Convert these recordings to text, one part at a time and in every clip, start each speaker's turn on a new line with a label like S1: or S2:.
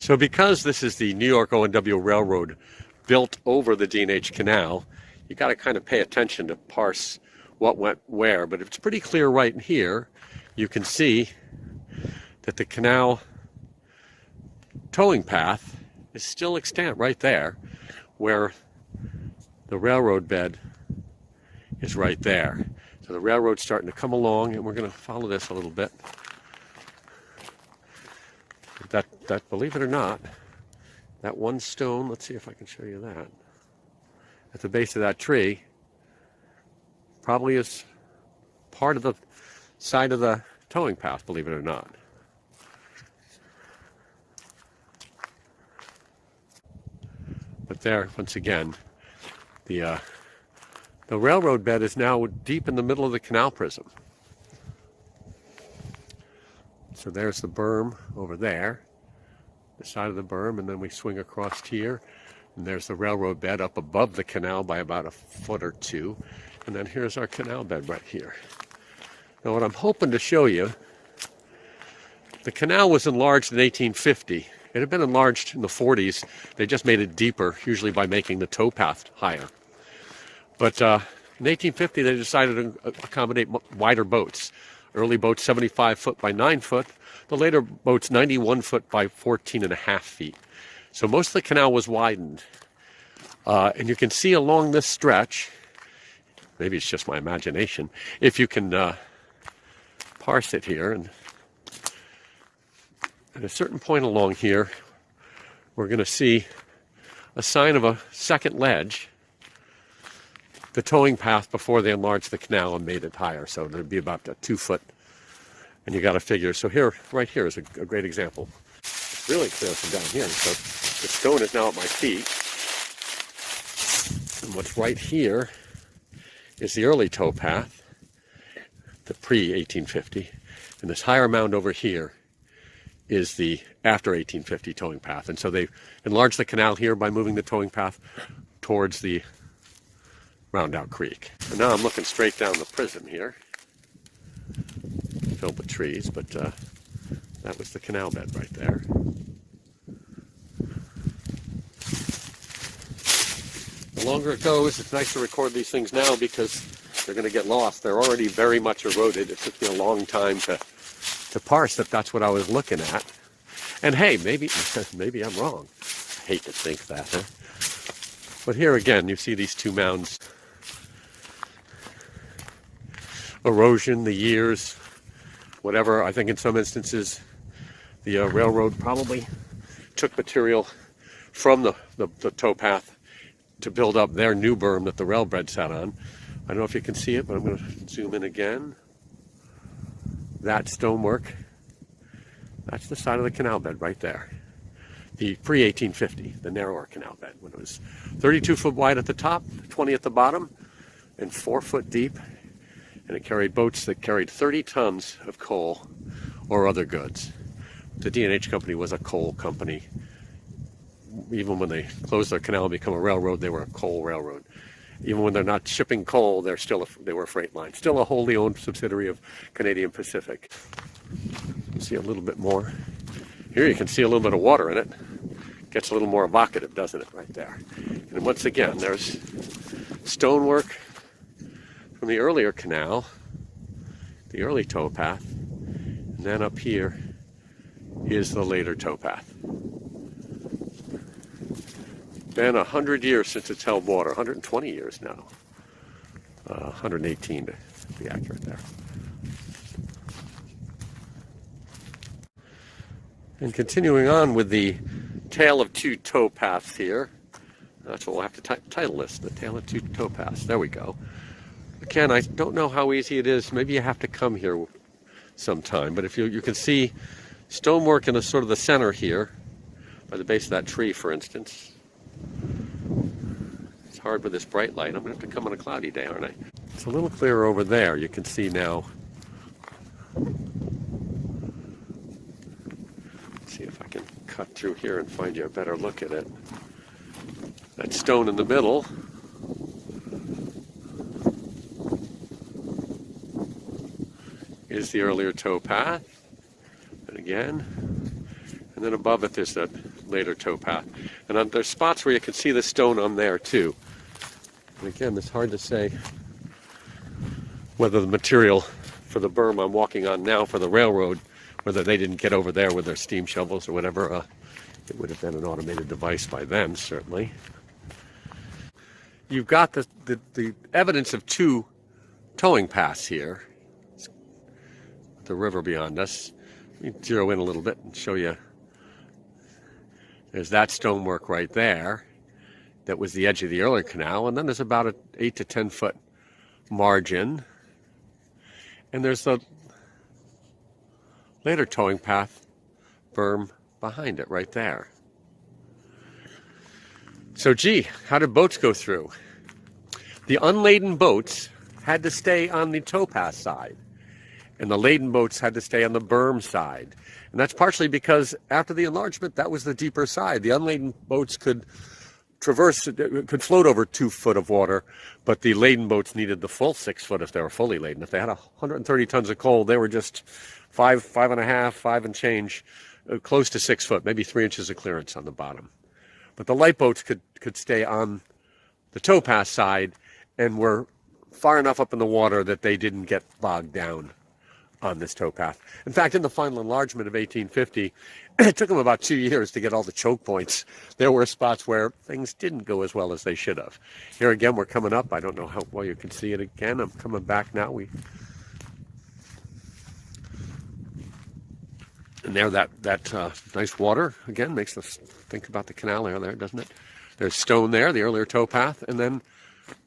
S1: So because this is the New York O&W Railroad built over the D&H Canal, you got to kind of pay attention to parse what went where. But it's pretty clear right here. You can see that the canal towing path is still extant right there, where the railroad bed is right there. So the railroad's starting to come along, and we're going to follow this a little bit. That, believe it or not, that one stone, let's see if I can show you that, at the base of that tree, probably is part of the side of the towing path, believe it or not. But there, once again, the railroad bed is now deep in the middle of the canal prism. So there's the berm over there, the side of the berm, and then we swing across here, and there's the railroad bed up above the canal by about a foot or two, and then here's our canal bed right here. Now what I'm hoping to show you, the canal was enlarged in 1850. It had been enlarged in the 40s. They just made it deeper, usually by making the towpath higher. But in 1850, they decided to accommodate wider boats. Early boats 75 foot by 9 foot. The later boats 91 foot by 14.5 feet. So most of the canal was widened. And you can see along this stretch, maybe it's just my imagination, if you can parse it here. And at a certain point along here, we're going to see a sign of a second ledge, the towing path before they enlarged the canal and made it higher. So there'd be about a 2 foot, and you got to figure. So here, right here is a great example. It's really clear from down here. So the stone is now at my feet. And what's right here is the early towpath, the pre-1850. And this higher mound over here is the after 1850 towing path. And so they enlarged the canal here by moving the towing path towards the Roundout Creek. And now I'm looking straight down the prism here, filled with trees, but that was the canal bed right there. The longer it goes, it's nice to record these things now because they're going to get lost. They're already very much eroded. It took me a long time to parse that that's what I was looking at. And hey, maybe I'm wrong. I hate to think that, huh? But here again, you see these two mounds. Erosion, the years, whatever. I think in some instances, the railroad probably took material from the towpath to build up their new berm that the railbed sat on. I don't know if you can see it, but I'm going to zoom in again. That stonework, that's the side of the canal bed right there. The pre-1850, the narrower canal bed, when it was 32 foot wide at the top, 20 at the bottom, and 4 foot deep. And it carried boats that carried 30 tons of coal or other goods. The D&H company was a coal company. Even when they closed their canal and become a railroad, they were a coal railroad. Even when they're not shipping coal, they were a freight line. Still a wholly owned subsidiary of Canadian Pacific. See a little bit more. Here you can see a little bit of water in it. Gets a little more evocative, doesn't it, right there? And once again, there's stonework from the earlier canal, the early towpath, and then up here is the later towpath. Been 100 years since it's held water, 120 years now. 118 to be accurate there. And continuing on with the Tale of Two Towpaths here. That's what we'll have to title this, the Tale of Two Towpaths. There we go. Again, I don't know how easy it is. Maybe you have to come here sometime. But if you can see stonework in the sort of the center here, by the base of that tree, for instance. It's hard with this bright light. I'm going to have to come on a cloudy day, aren't I? It's a little clearer over there. You can see now. Let's see if I can cut through here and find you a better look at it. That stone in the middle is the earlier towpath. And again, and then above it there's that later towpath. And there's spots where you can see the stone on there too. And again, it's hard to say whether the material for the berm I'm walking on now for the railroad, whether they didn't get over there with their steam shovels or whatever. It would have been an automated device by then, certainly. You've got the evidence of two towing paths here. The river beyond us. Let me zero in a little bit and show you. There's that stonework right there. That was the edge of the earlier canal, and then there's about an 8 to 10 foot margin. And there's the later towing path berm behind it right there. So gee, how did boats go through? The unladen boats had to stay on the towpath side, and the laden boats had to stay on the berm side. And that's partially because after the enlargement, that was the deeper side. The unladen boats could float over 2 foot of water, but the laden boats needed the full 6 foot if they were fully laden. If they had 130 tons of coal, they were just 5.5, 5 and change, close to 6 foot, maybe 3 inches of clearance on the bottom. But the light boats could stay on the towpath side and were far enough up in the water that they didn't get bogged down on this towpath. In fact, in the final enlargement of 1850, it took them about 2 years to get all the choke points. There were spots where things didn't go as well as they should have. Here again, we're coming up. I don't know how well you can see it again. I'm coming back now. And there, that nice water, again, makes us think about the canal there, doesn't it? There's stone there, the earlier towpath, and then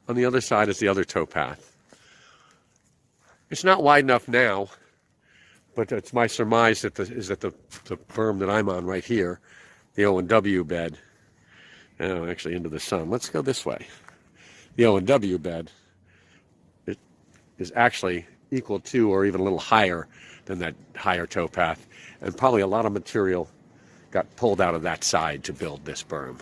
S1: on the other side is the other towpath. It's not wide enough now, but it's my surmise that the berm that I'm on right here, the O&W bed, actually into the sun. Let's go this way. The O&W bed is actually equal to or even a little higher than that higher towpath, and probably a lot of material got pulled out of that side to build this berm.